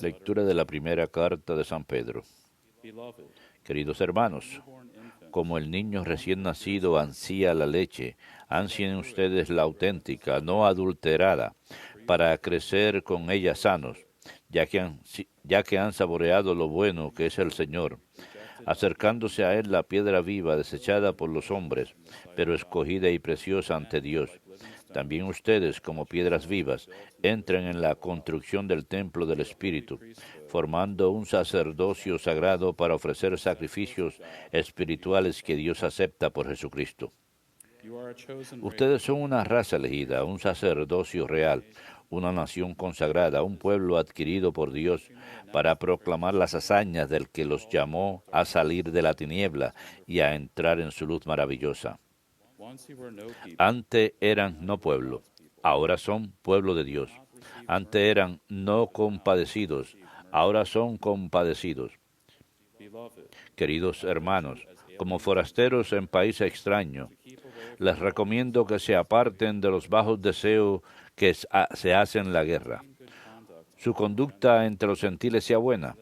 Lectura de la primera carta de San Pedro. Queridos hermanos, como el niño recién nacido ansía la leche, ansien ustedes la auténtica, no adulterada, para crecer con ella sanos, ya que han saboreado lo bueno que es el Señor, acercándose a Él la piedra viva desechada por los hombres, pero escogida y preciosa ante Dios. También ustedes, como piedras vivas, entren en la construcción del templo del Espíritu, formando un sacerdocio sagrado para ofrecer sacrificios espirituales que Dios acepta por Jesucristo. Ustedes son una raza elegida, un sacerdocio real, una nación consagrada, un pueblo adquirido por Dios para proclamar las hazañas del que los llamó a salir de la tiniebla y a entrar en su luz maravillosa. Antes eran no pueblo, ahora son pueblo de Dios. Antes eran no compadecidos, ahora son compadecidos. Queridos hermanos, como forasteros en país extraño, les recomiendo que se aparten de los bajos deseos que se hacen en la guerra. Su conducta entre los gentiles sea buena.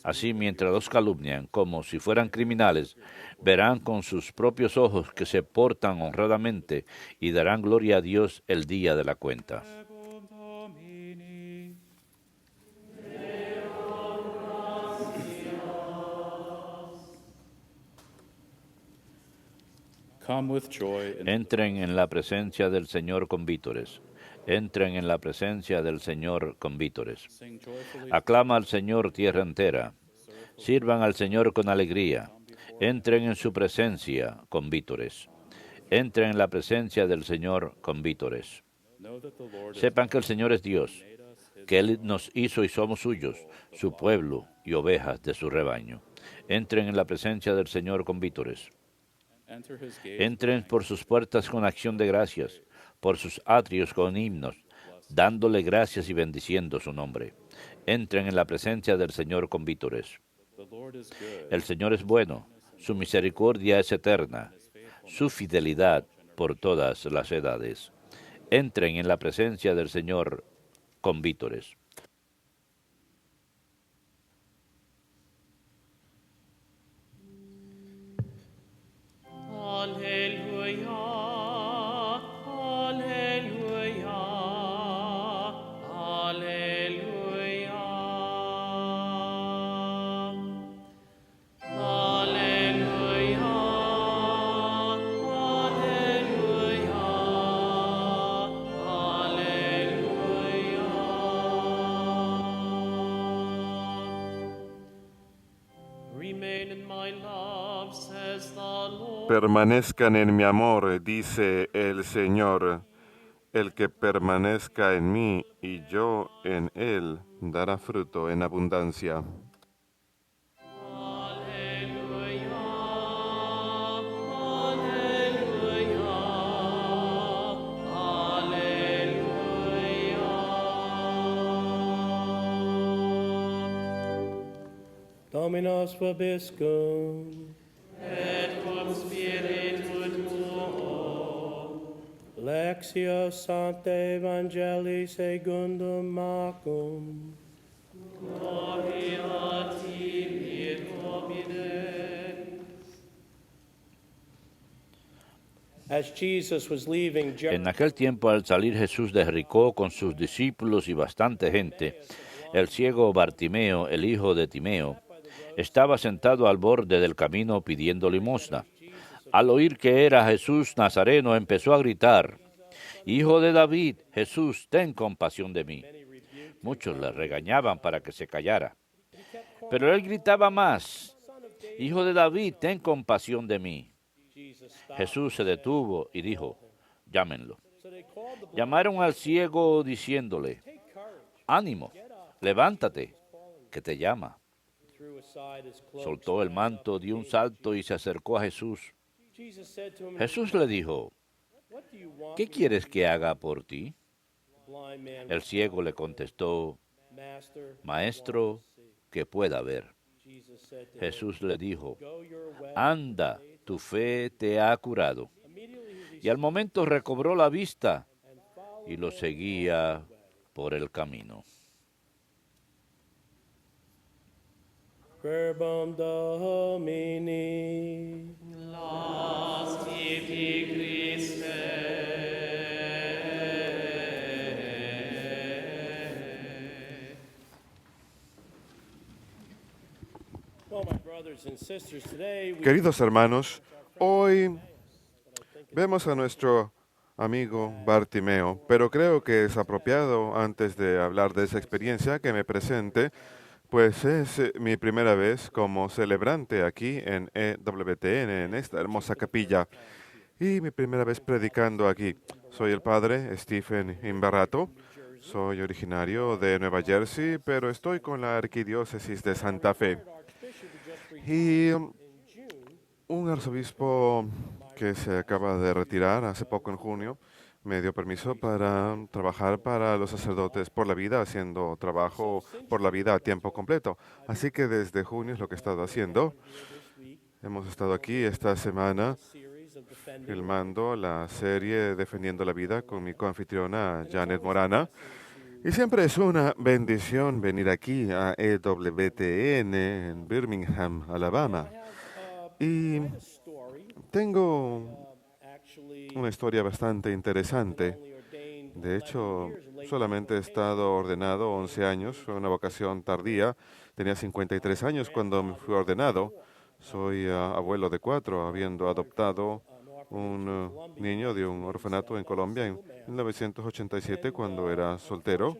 Así, mientras los calumnian como si fueran criminales, verán con sus propios ojos que se portan honradamente y darán gloria a Dios el día de la cuenta. Entren en la presencia del Señor con vítores. Entren en la presencia del Señor con vítores. Aclama al Señor tierra entera. Sirvan al Señor con alegría. Entren en su presencia con vítores. Entren en la presencia del Señor con vítores. Sepan que el Señor es Dios, que Él nos hizo y somos suyos, su pueblo y ovejas de su rebaño. Entren en la presencia del Señor con vítores. Entren por sus puertas con acción de gracias, por sus atrios con himnos, dándole gracias y bendiciendo su nombre. Entren en la presencia del Señor con vítores. El Señor es bueno, su misericordia es eterna, su fidelidad por todas las edades. Entren en la presencia del Señor con vítores. Alleluia, alleluia, alleluia. Alleluia, alleluia, alleluia. Remain in my love, says the Lord. Permanezcan en mi amor, dice el Señor. El que permanezca en mí y yo en él, dará fruto en abundancia. Alleluia, alleluia, alleluia. Dominus vobiscum. Et cum spiritu tuo. Lectio Sancte Evangelii secundum Marcum. Gloria a tibi, Domine. As Jesus was leaving En aquel tiempo, al salir Jesús de Jericó con sus discípulos y bastante gente, el ciego Bartimeo, el hijo de Timeo, estaba sentado al borde del camino pidiendo limosna. Al oír que era Jesús Nazareno, empezó a gritar: «Hijo de David, Jesús, ten compasión de mí». Muchos le regañaban para que se callara, pero él gritaba más: «Hijo de David, ten compasión de mí». Jesús se detuvo y dijo: «Llámenlo». Llamaron al ciego diciéndole: «Ánimo, levántate, que te llama». Soltó el manto, dio un salto y se acercó a Jesús. Jesús le dijo: «¿Qué quieres que haga por ti?». El ciego le contestó: «Maestro, que pueda ver». Jesús le dijo: «Anda, tu fe te ha curado». Y al momento recobró la vista y lo seguía por el camino. verbum Domini. Lastiti Christe. Well, my brothers and sisters, today we Queridos hermanos, hoy vemos a nuestro amigo Bartimeo, pero creo que es apropiado, antes de hablar de esa experiencia, que me presente, pues es mi primera vez como celebrante aquí en EWTN, en esta hermosa capilla, y mi primera vez predicando aquí. Soy el padre Stephen Imbarato, soy originario de Nueva Jersey, pero estoy con la Arquidiócesis de Santa Fe. Y un arzobispo que se acaba de retirar hace poco en junio me dio permiso para trabajar para los sacerdotes por la vida, haciendo trabajo por la vida a tiempo completo. Así que desde junio es lo que he estado haciendo. Hemos estado aquí esta semana filmando la serie Defendiendo la Vida con mi coanfitriona Janet Morana. Y siempre es una bendición venir aquí a EWTN en Birmingham, Alabama. Y tengo una historia bastante interesante. De hecho, solamente he estado ordenado 11 años, fue una vocación tardía. Tenía 53 años cuando me fui ordenado. Soy abuelo de 4, habiendo adoptado un niño de un orfanato en Colombia en 1987 cuando era soltero.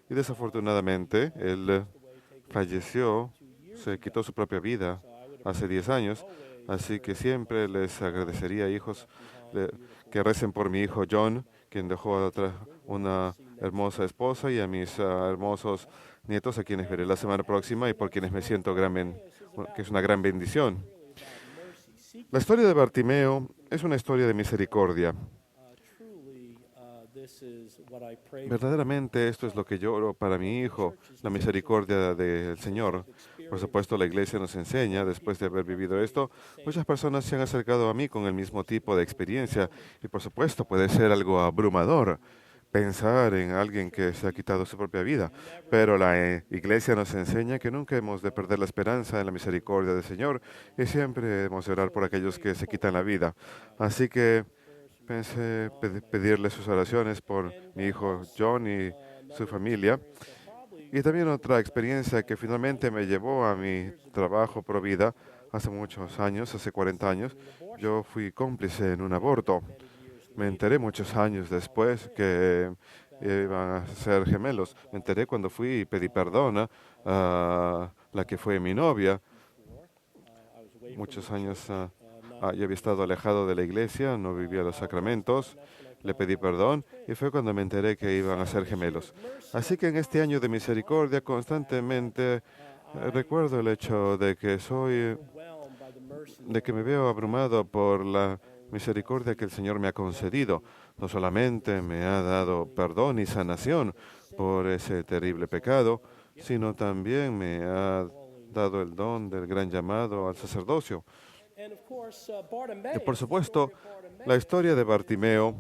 Y desafortunadamente él falleció, se quitó su propia vida hace 10 años. Así que siempre les agradecería, hijos, que recen por mi hijo John, quien dejó una hermosa esposa, y a mis hermosos nietos, a quienes veré la semana próxima y por quienes me siento que es una gran bendición. La historia de Bartimeo es una historia de misericordia. Verdaderamente esto es lo que yo oro para mi hijo, la misericordia del Señor. Por supuesto, la iglesia nos enseña, después de haber vivido esto, muchas personas se han acercado a mí con el mismo tipo de experiencia, y por supuesto puede ser algo abrumador pensar en alguien que se ha quitado su propia vida, pero la iglesia nos enseña que nunca hemos de perder la esperanza en la misericordia del Señor, y siempre hemos de orar por aquellos que se quitan la vida. Así que pensé pedirle sus oraciones por mi hijo John y su familia. Y también otra experiencia que finalmente me llevó a mi trabajo pro vida hace muchos años, hace 40 años. Yo fui cómplice en un aborto. Me enteré muchos años después que iban a ser gemelos. Me enteré cuando fui y pedí perdón a la que fue mi novia. Muchos años yo había estado alejado de la iglesia, no vivía los sacramentos, le pedí perdón y fue cuando me enteré que iban a ser gemelos. Así que en este año de misericordia constantemente recuerdo el hecho de que me veo abrumado por la misericordia que el Señor me ha concedido. No solamente me ha dado perdón y sanación por ese terrible pecado, sino también me ha dado el don del gran llamado al sacerdocio. Y por supuesto, la historia de Bartimeo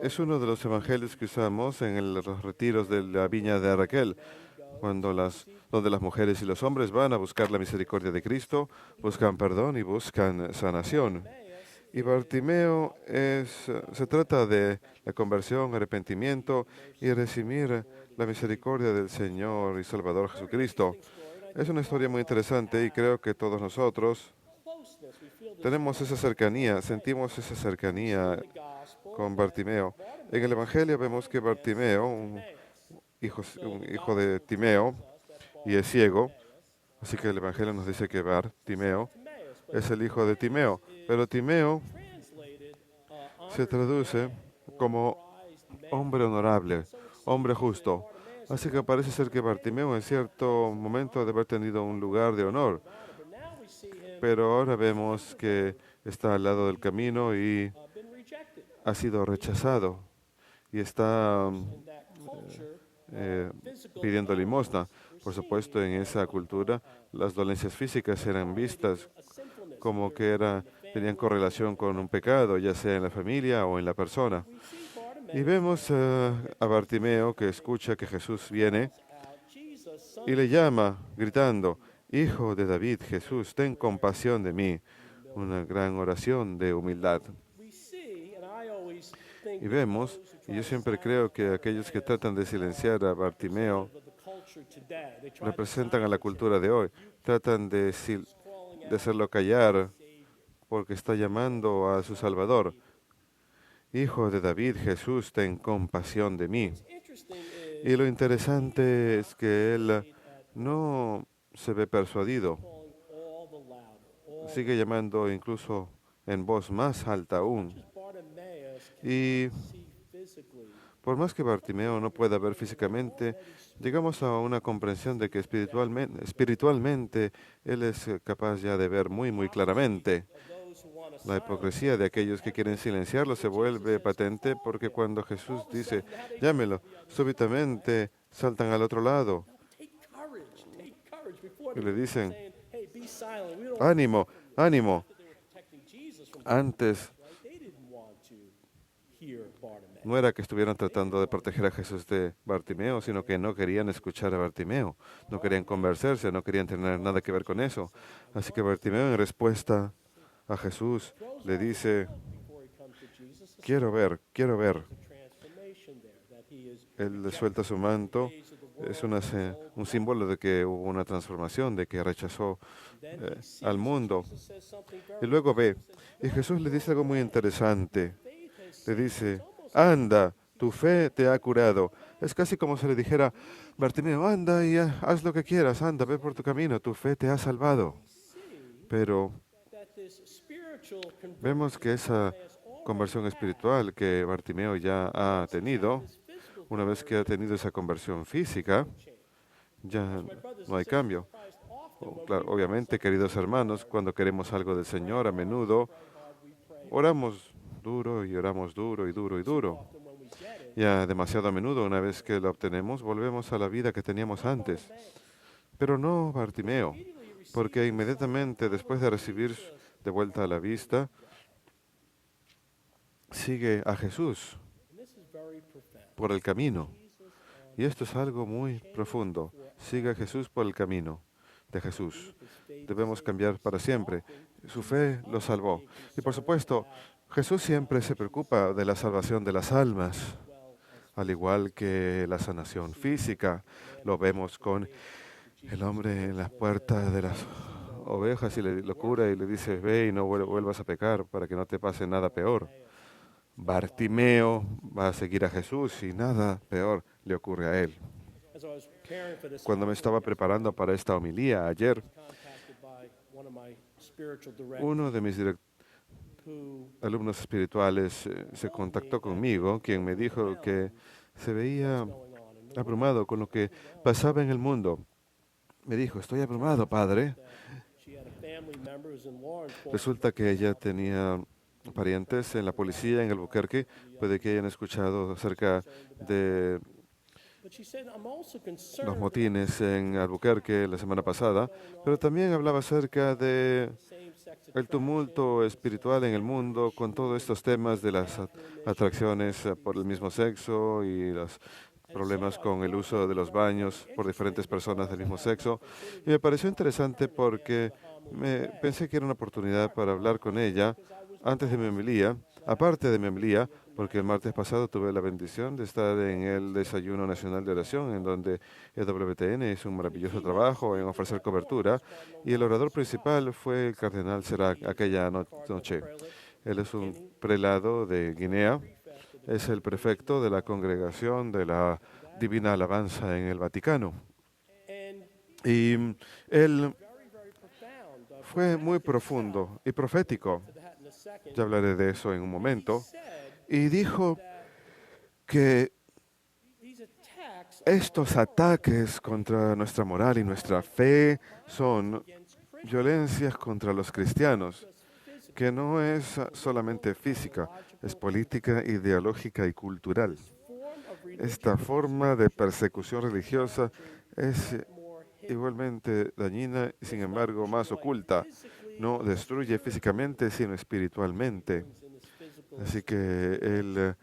es uno de los evangelios que usamos en los retiros de la viña de Raquel, donde las mujeres y los hombres van a buscar la misericordia de Cristo, buscan perdón y buscan sanación. Y Bartimeo se trata de la conversión, arrepentimiento y recibir la misericordia del Señor y Salvador Jesucristo. Es una historia muy interesante y creo que todos nosotros tenemos esa cercanía, sentimos esa cercanía con Bartimeo. En el Evangelio vemos que Bartimeo, un hijo de Timeo, y es ciego, así que el Evangelio nos dice que Bartimeo es el hijo de Timeo, pero Timeo se traduce como hombre honorable, hombre justo. Así que parece ser que Bartimeo en cierto momento debe haber tenido un lugar de honor, pero ahora vemos que está al lado del camino y ha sido rechazado y está pidiendo limosna. Por supuesto, en esa cultura las dolencias físicas eran vistas como que tenían correlación con un pecado, ya sea en la familia o en la persona. Y vemos a Bartimeo que escucha que Jesús viene y le llama gritando, Hijo de David, Jesús, ten compasión de mí. Una gran oración de humildad. Y vemos, y yo siempre creo que aquellos que tratan de silenciar a Bartimeo representan a la cultura de hoy. Tratan de hacerlo callar porque está llamando a su Salvador. Hijo de David, Jesús, ten compasión de mí. Y lo interesante es que él no se ve persuadido. Sigue llamando incluso en voz más alta aún. Y por más que Bartimeo no pueda ver físicamente, llegamos a una comprensión de que espiritualmente él es capaz ya de ver muy, muy claramente. La hipocresía de aquellos que quieren silenciarlo se vuelve patente porque cuando Jesús dice, llámelo, súbitamente saltan al otro lado y le dicen, ánimo, ánimo. Antes no era que estuvieran tratando de proteger a Jesús de Bartimeo, sino que no querían escuchar a Bartimeo, no querían convencerse, no querían tener nada que ver con eso. Así que Bartimeo, en respuesta a Jesús, le dice, quiero ver, quiero ver. Él le suelta su manto, es un símbolo de que hubo una transformación, de que rechazó al mundo. Y luego ve, y Jesús le dice algo muy interesante. Le dice, anda, tu fe te ha curado. Es casi como si le dijera, Bartimeo, anda y haz lo que quieras, anda, ve por tu camino, tu fe te ha salvado. Pero vemos que esa conversión espiritual que Bartimeo ya ha tenido, una vez que ha tenido esa conversión física, ya no hay cambio. Claro, obviamente, queridos hermanos, cuando queremos algo del Señor, a menudo oramos duro y oramos duro y duro y duro. Ya demasiado a menudo, una vez que lo obtenemos, volvemos a la vida que teníamos antes. Pero no Bartimeo, porque inmediatamente después de recibir de vuelta a la vista, sigue a Jesús por el camino. Y esto es algo muy profundo. Sigue a Jesús por el camino de Jesús. Debemos cambiar para siempre. Su fe lo salvó. Y por supuesto, Jesús siempre se preocupa de la salvación de las almas, al igual que la sanación física. Lo vemos con el hombre en la puerta de las ovejas y lo cura y le dice, ve y no vuelvas a pecar para que no te pase nada peor. Bartimeo va a seguir a Jesús y nada peor le ocurre a él. Cuando me estaba preparando para esta homilía ayer, uno de mis alumnos espirituales se contactó conmigo, quien me dijo que se veía abrumado con lo que pasaba en el mundo. Me dijo, estoy abrumado, padre. Resulta que ella tenía parientes en la policía en Albuquerque, puede que hayan escuchado acerca de los motines en Albuquerque la semana pasada, pero también hablaba acerca de el tumulto espiritual en el mundo con todos estos temas de las atracciones por el mismo sexo y los problemas con el uso de los baños por diferentes personas del mismo sexo. Y me pareció interesante porque pensé que era una oportunidad para hablar con ella antes de mi homilía, aparte de mi homilía, porque el martes pasado tuve la bendición de estar en el Desayuno Nacional de Oración, en donde EWTN hizo un maravilloso trabajo en ofrecer cobertura, y el orador principal fue el cardenal Serac aquella noche. Él es un prelado de Guinea, es el prefecto de la Congregación de la Divina Alabanza en el Vaticano. Y él fue muy profundo y profético. Ya hablaré de eso en un momento. Y dijo que estos ataques contra nuestra moral y nuestra fe son violencias contra los cristianos, que no es solamente física, es política, ideológica y cultural. Esta forma de persecución religiosa es igualmente dañina y, sin embargo, más oculta. No destruye físicamente, sino espiritualmente. Así que él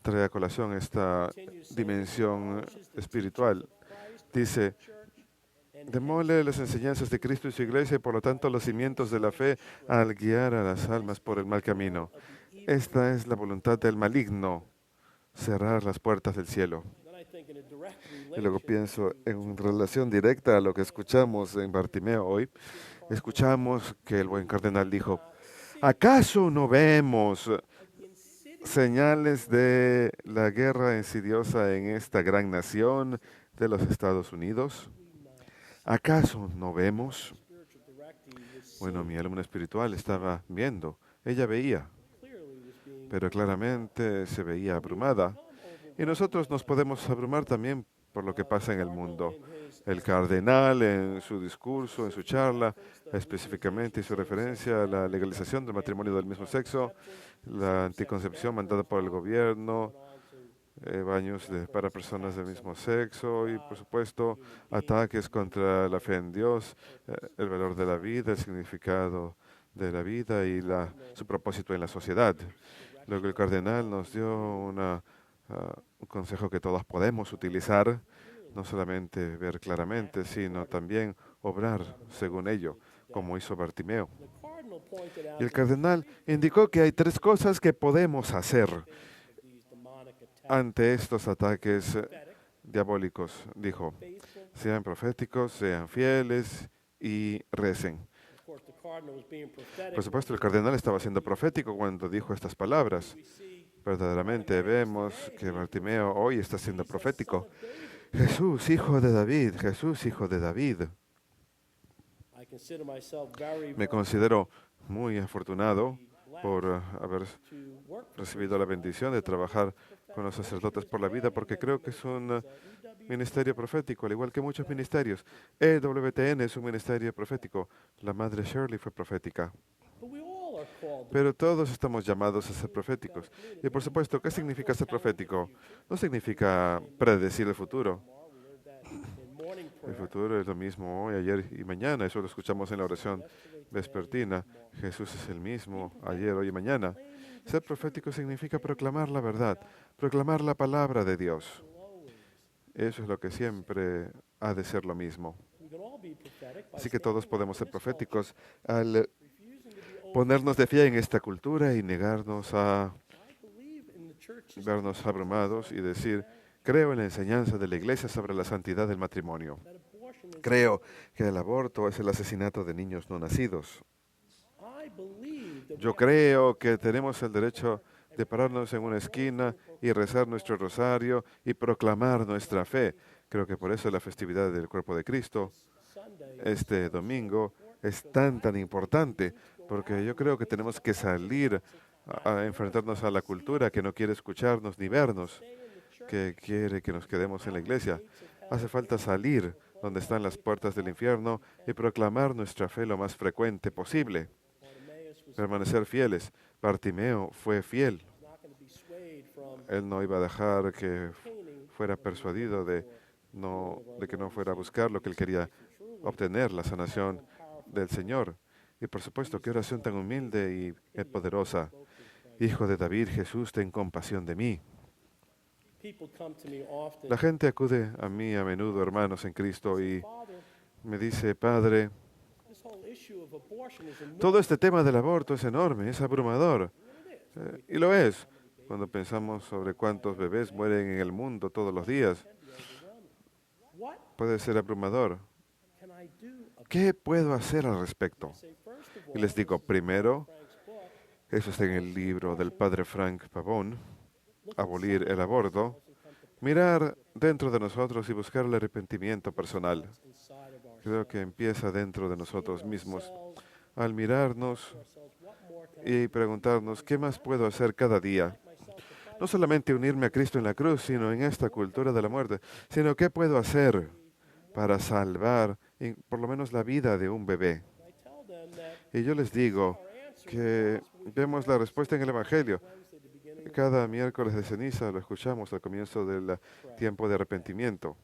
trae a colación esta dimensión espiritual. Dice, demole las enseñanzas de Cristo y su iglesia y por lo tanto los cimientos de la fe al guiar a las almas por el mal camino. Esta es la voluntad del maligno, cerrar las puertas del cielo. Then I think in a direct Y luego relation, pienso en relación directa a lo que escuchamos en Bartimeo hoy. Escuchamos que el buen cardenal dijo, ¿acaso no vemos señales de la guerra insidiosa en esta gran nación de los Estados Unidos? ¿Acaso no vemos? spiritual directing was Bueno, mi alumna espiritual estaba viendo, ella veía, clearly was being pero claramente se veía abrumada. Y nosotros nos podemos abrumar también por lo que pasa en el mundo. El cardenal en su discurso, en su charla, específicamente hizo referencia a la legalización del matrimonio del mismo sexo, la anticoncepción mandada por el gobierno, baños para personas del mismo sexo y, por supuesto, ataques contra la fe en Dios, el valor de la vida, el significado de la vida y su propósito en la sociedad. Luego el cardenal nos dio un consejo que todos podemos utilizar, no solamente ver claramente, sino también obrar según ello, como hizo Bartimeo. the cardinal pointed out Y el cardenal indicó que hay tres cosas que podemos hacer these demonic attacks. ante estos ataques diabólicos. Dijo, sean proféticos, sean fieles y recen. Of course, the cardinal was being prophetic. Por supuesto, el cardenal estaba siendo profético cuando dijo estas palabras. We see Verdaderamente vemos que Bartimeo hoy está siendo profético. Jesús, hijo de David, Jesús, hijo de David. I consider myself very Me considero muy afortunado por haber to work recibido la bendición de trabajar con los sacerdotes por la vida, porque creo que es un ministerio profético, al igual que muchos ministerios. EWTN es un ministerio profético. La madre Shirley fue profética. but we all are called to Pero todos estamos llamados a ser proféticos. Y por supuesto, ¿qué significa ser profético? No significa predecir el futuro. tomorrow. We heard that in morning El prayer. futuro es lo mismo hoy, ayer y mañana. Eso lo escuchamos en la oración vespertina. Jesús es el mismo ayer, hoy y mañana. Ser profético significa proclamar la verdad, proclamar la palabra de Dios. Eso es lo que siempre ha de ser lo mismo. We can all be prophetic by Así que todos podemos ser standing in this proféticos al culture, refusing to be open. ponernos de pie en esta cultura y negarnos a I believe in the church's vernos abrumados y decir, creo en la enseñanza de la Iglesia sobre la santidad del matrimonio. that abortion is. Creo que el aborto es el asesinato de niños no nacidos. I believe that Yo creo que tenemos el derecho de pararnos en una esquina y rezar nuestro rosario y proclamar nuestra fe. Creo que por eso la festividad del cuerpo de Cristo Sunday este domingo es tan importante, porque yo creo que tenemos que salir a enfrentarnos a la cultura que no quiere escucharnos ni vernos, que quiere que nos quedemos en la iglesia. Hace falta salir donde están las puertas del infierno y proclamar nuestra fe lo más frecuente posible. Bartimaeus was Permanecer fieles. Bartimeo fue fiel. not going to be swayed from Él no iba a dejar que obtaining fuera persuadido de que no fuera a buscar lo que él quería obtener, la sanación del Señor. Y por supuesto, qué oración tan humilde y poderosa. Hijo de David, Jesús, ten compasión de mí. people come to me often. La gente acude a mí a menudo, hermanos en Cristo, y Father, me dice, Padre, this whole issue of abortion is enormous. todo este tema del aborto es enorme, es abrumador. Y lo es, cuando pensamos sobre cuántos bebés mueren en el mundo todos los días. What Puede ser abrumador. can I do about ¿Qué puedo hacer al respecto? it? Say, first of Y all, les digo, primero, Frank's book, eso está en el libro del padre Frank Pavón, Abolir el aborto, mirar dentro de nosotros y buscar el arrepentimiento personal. inside of our Creo que empieza dentro de nosotros mismos. Al mirarnos ourselves, what more can y preguntarnos, ¿qué más puedo hacer cada día? No solamente unirme a Cristo en la cruz, sino en esta cultura de la muerte, sino qué puedo hacer para salvar por lo menos la vida de un bebé. I tell them that Y yo les digo que vemos la respuesta en el Evangelio. Wednesday, the beginning Cada miércoles de ceniza lo escuchamos al comienzo del tiempo de arrepentimiento.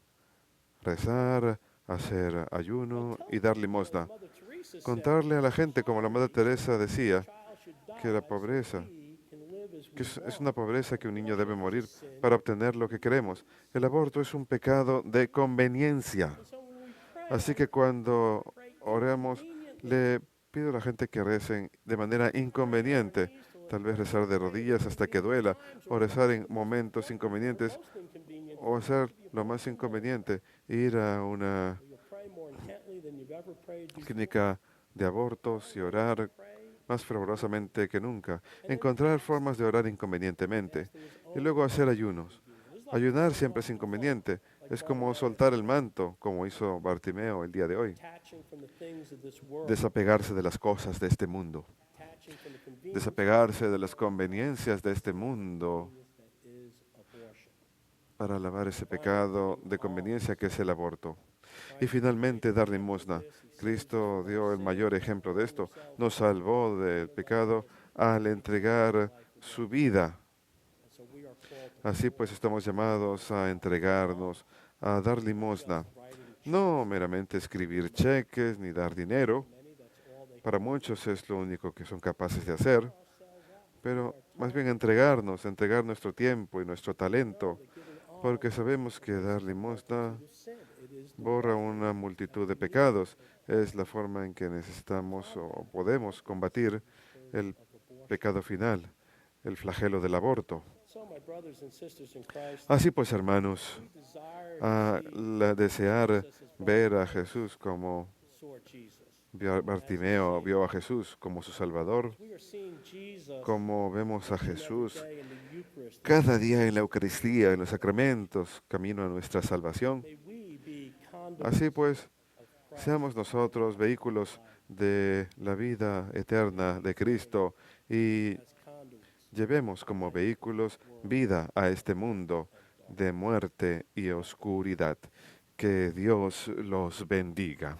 Rezar, hacer ayuno y dar limosna. Mother Teresa said, Contarle a la gente, como la Madre Teresa decía, child should die que la pobreza, we can live as que we es una pobreza que un niño debe morir para obtener lo que queremos. El aborto es un pecado de conveniencia. So when we pray, Así que cuando oremos, le pido a la gente que recen de manera inconveniente, tal vez rezar de rodillas hasta que duela, o rezar en momentos inconvenientes, o hacer lo más inconveniente, ir a una You'll pray more intently than you've ever prayed before. clínica de abortos y orar más fervorosamente que nunca, encontrar formas de orar inconvenientemente y luego hacer ayunos. Ayunar siempre es inconveniente, es como soltar el manto, como hizo Bartimeo el día de hoy, Detaching from the things of this world, desapegarse de las cosas de este mundo, detaching from the convenience desapegarse de las conveniencias de este mundo that is abortion. para lavar ese pecado de conveniencia que es el aborto. Y finalmente dar limosna. Cristo dio el mayor ejemplo de esto. Nos salvó del pecado al entregar su vida. And so we are called to Así pues estamos llamados a entregarnos, a dar limosna. No meramente escribir cheques ni dar dinero. many, that's all they Para muchos es lo único que son capaces de hacer. Pero más bien entregarnos, entregar nuestro tiempo y nuestro talento. Porque sabemos que dar limosna sin. It is borra una multitud de pecados. Es la forma en que necesitamos o podemos combatir el pecado final, el flagelo del aborto. so, my brothers and sisters in Christ, Así pues, hermanos, we desire a desear ver a Jesús como Lord Jesus. Bartimeo vio a Jesús como su Salvador, We are seeing Jesus como vemos a Jesús day in the Eucharist. cada día en la Eucaristía, en los sacramentos, camino a nuestra salvación. May we be conduits Así pues, seamos nosotros vehículos de la vida eterna de Cristo y as conduits. llevemos como vehículos vida a este mundo de muerte y oscuridad. Que Dios los bendiga.